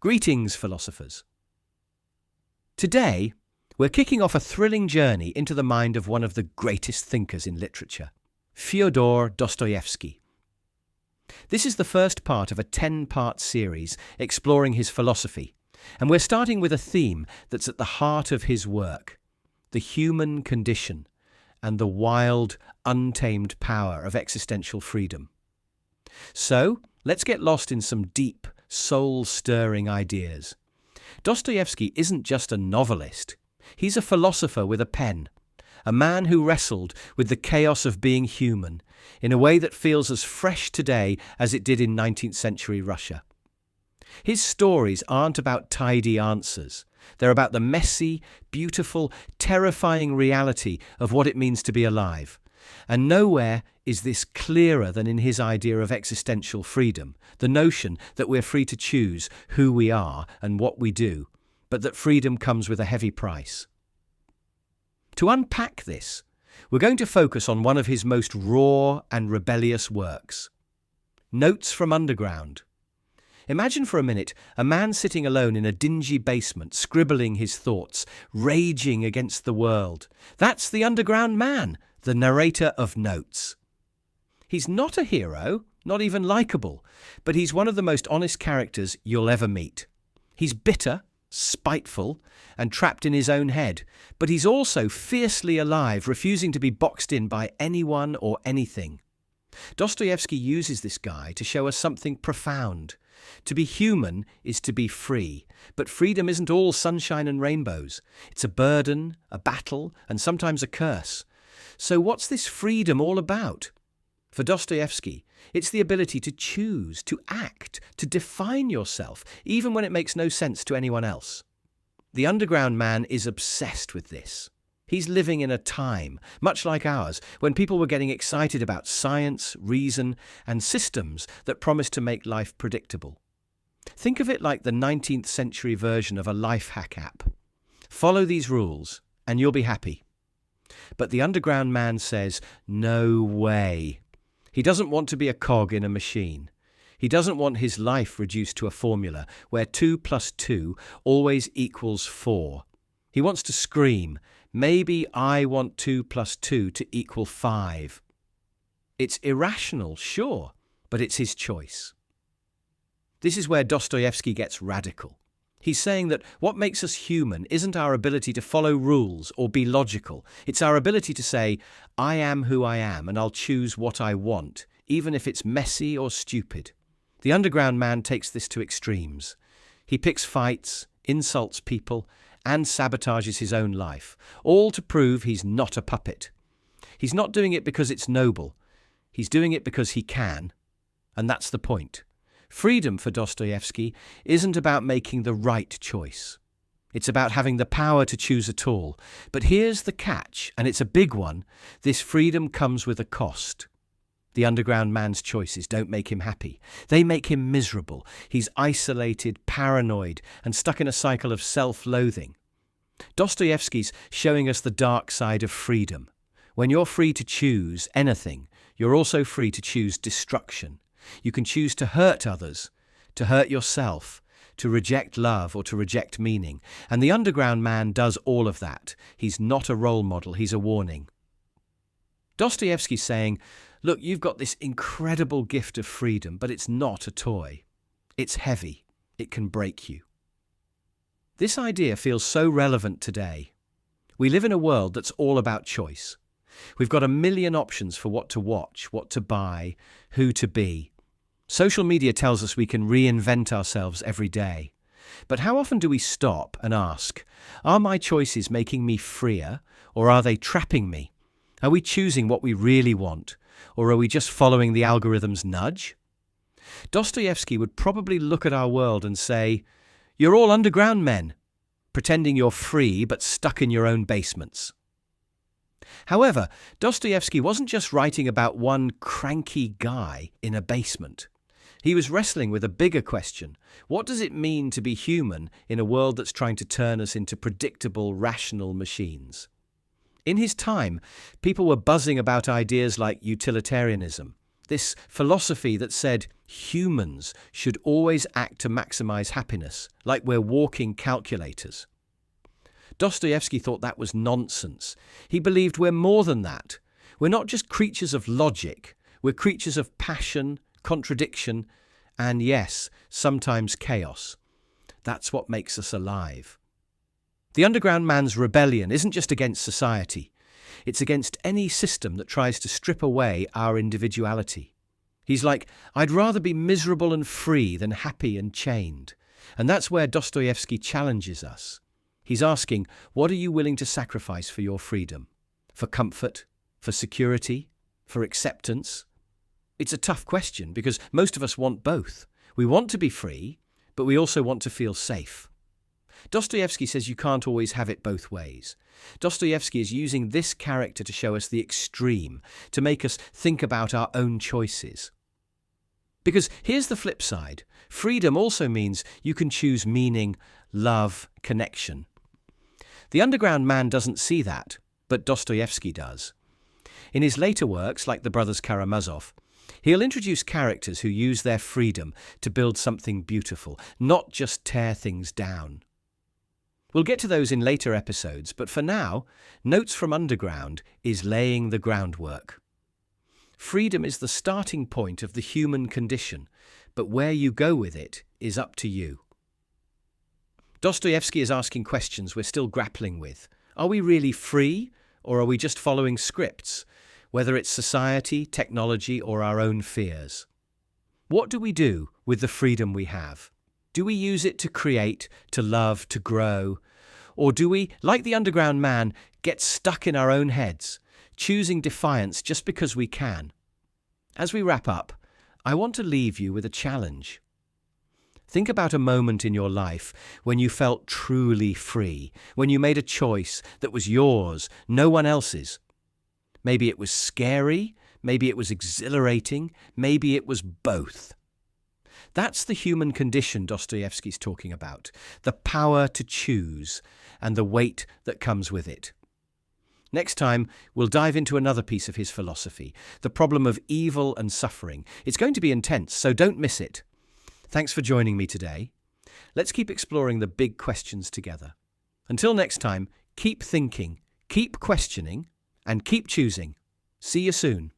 Greetings, philosophers. Today, we're kicking off a thrilling journey into the mind of one of the greatest thinkers in literature, Fyodor Dostoevsky. This is the first part of a 10-part series exploring his philosophy, and we're starting with a theme that's at the heart of his work: the human condition and the wild, untamed power of existential freedom. So, let's get lost in some deep, soul-stirring ideas. Dostoevsky isn't just a novelist. He's a philosopher with a pen, a man who wrestled with the chaos of being human in a way that feels as fresh today as it did in 19th century Russia. His stories aren't about tidy answers. They're about the messy, beautiful, terrifying reality of what it means to be alive. And nowhere is this clearer than in his idea of existential freedom, the notion that we're free to choose who we are and what we do, but that freedom comes with a heavy price. To unpack this, we're going to focus on one of his most raw and rebellious works, Notes from Underground. Imagine for a minute a man sitting alone in a dingy basement, scribbling his thoughts, raging against the world. That's the underground man, the narrator of Notes. He's not a hero, not even likable, but he's one of the most honest characters you'll ever meet. He's bitter, spiteful, and trapped in his own head, but he's also fiercely alive, refusing to be boxed in by anyone or anything. Dostoevsky uses this guy to show us something profound. To be human is to be free, but freedom isn't all sunshine and rainbows. It's a burden, a battle, and sometimes a curse. So what's this freedom all about? For Dostoevsky, it's the ability to choose, to act, to define yourself, even when it makes no sense to anyone else. The underground man is obsessed with this. He's living in a time, much like ours, when people were getting excited about science, reason, and systems that promised to make life predictable. Think of it like the 19th century version of a life hack app. Follow these rules, and you'll be happy. But the underground man says, no way. He doesn't want to be a cog in a machine. He doesn't want his life reduced to a formula where 2 + 2 always equals 4. He wants to scream, maybe I want 2 + 2 to equal 5. It's irrational, sure, but it's his choice. This is where Dostoevsky gets radical. He's saying that what makes us human isn't our ability to follow rules or be logical. It's our ability to say, I am who I am and I'll choose what I want, even if it's messy or stupid. The underground man takes this to extremes. He picks fights, insults people, and sabotages his own life, all to prove he's not a puppet. He's not doing it because it's noble. He's doing it because he can, and that's the point. Freedom for Dostoevsky isn't about making the right choice. It's about having the power to choose at all. But here's the catch, and it's a big one. This freedom comes with a cost. The underground man's choices don't make him happy. They make him miserable. He's isolated, paranoid, and stuck in a cycle of self-loathing. Dostoevsky's showing us the dark side of freedom. When you're free to choose anything, you're also free to choose destruction. You can choose to hurt others, to hurt yourself, to reject love or to reject meaning. And the underground man does all of that. He's not a role model, he's a warning. Dostoevsky's saying, look, you've got this incredible gift of freedom, but it's not a toy. It's heavy. It can break you. This idea feels so relevant today. We live in a world that's all about choice. We've got a million options for what to watch, what to buy, who to be. Social media tells us we can reinvent ourselves every day. But how often do we stop and ask, are my choices making me freer, or are they trapping me? Are we choosing what we really want, or are we just following the algorithm's nudge? Dostoevsky would probably look at our world and say, you're all underground men, pretending you're free but stuck in your own basements. However, Dostoevsky wasn't just writing about one cranky guy in a basement. He was wrestling with a bigger question. What does it mean to be human in a world that's trying to turn us into predictable, rational machines? In his time, people were buzzing about ideas like utilitarianism, this philosophy that said, Humans should always act to maximize happiness, like we're walking calculators. Dostoevsky thought that was nonsense. He believed we're more than that. We're not just creatures of logic, we're creatures of passion, contradiction, and yes, sometimes chaos. That's what makes us alive. The underground man's rebellion isn't just against society. It's against any system that tries to strip away our individuality. He's like, I'd rather be miserable and free than happy and chained. And that's where Dostoevsky challenges us. He's asking, what are you willing to sacrifice for your freedom? For comfort? For security? For acceptance? It's a tough question because most of us want both. We want to be free, but we also want to feel safe. Dostoevsky says you can't always have it both ways. Dostoevsky is using this character to show us the extreme, to make us think about our own choices. Because here's the flip side. Freedom also means you can choose meaning, love, connection. The underground man doesn't see that, but Dostoevsky does. In his later works, like the brothers Karamazov, he'll introduce characters who use their freedom to build something beautiful, not just tear things down. We'll get to those in later episodes, but for now, Notes from Underground is laying the groundwork. Freedom is the starting point of the human condition, but where you go with it is up to you. Dostoevsky is asking questions we're still grappling with. Are we really free, or are we just following scripts, whether it's society, technology, or our own fears? What do we do with the freedom we have? Do we use it to create, to love, to grow? Or do we, like the underground man, get stuck in our own heads, choosing defiance just because we can? As we wrap up, I want to leave you with a challenge. Think about a moment in your life when you felt truly free, when you made a choice that was yours, no one else's. Maybe it was scary, maybe it was exhilarating, maybe it was both. That's the human condition Dostoevsky's talking about, the power to choose and the weight that comes with it. Next time, we'll dive into another piece of his philosophy, the problem of evil and suffering. It's going to be intense, so don't miss it. Thanks for joining me today. Let's keep exploring the big questions together. Until next time, keep thinking, keep questioning, and keep choosing. See you soon.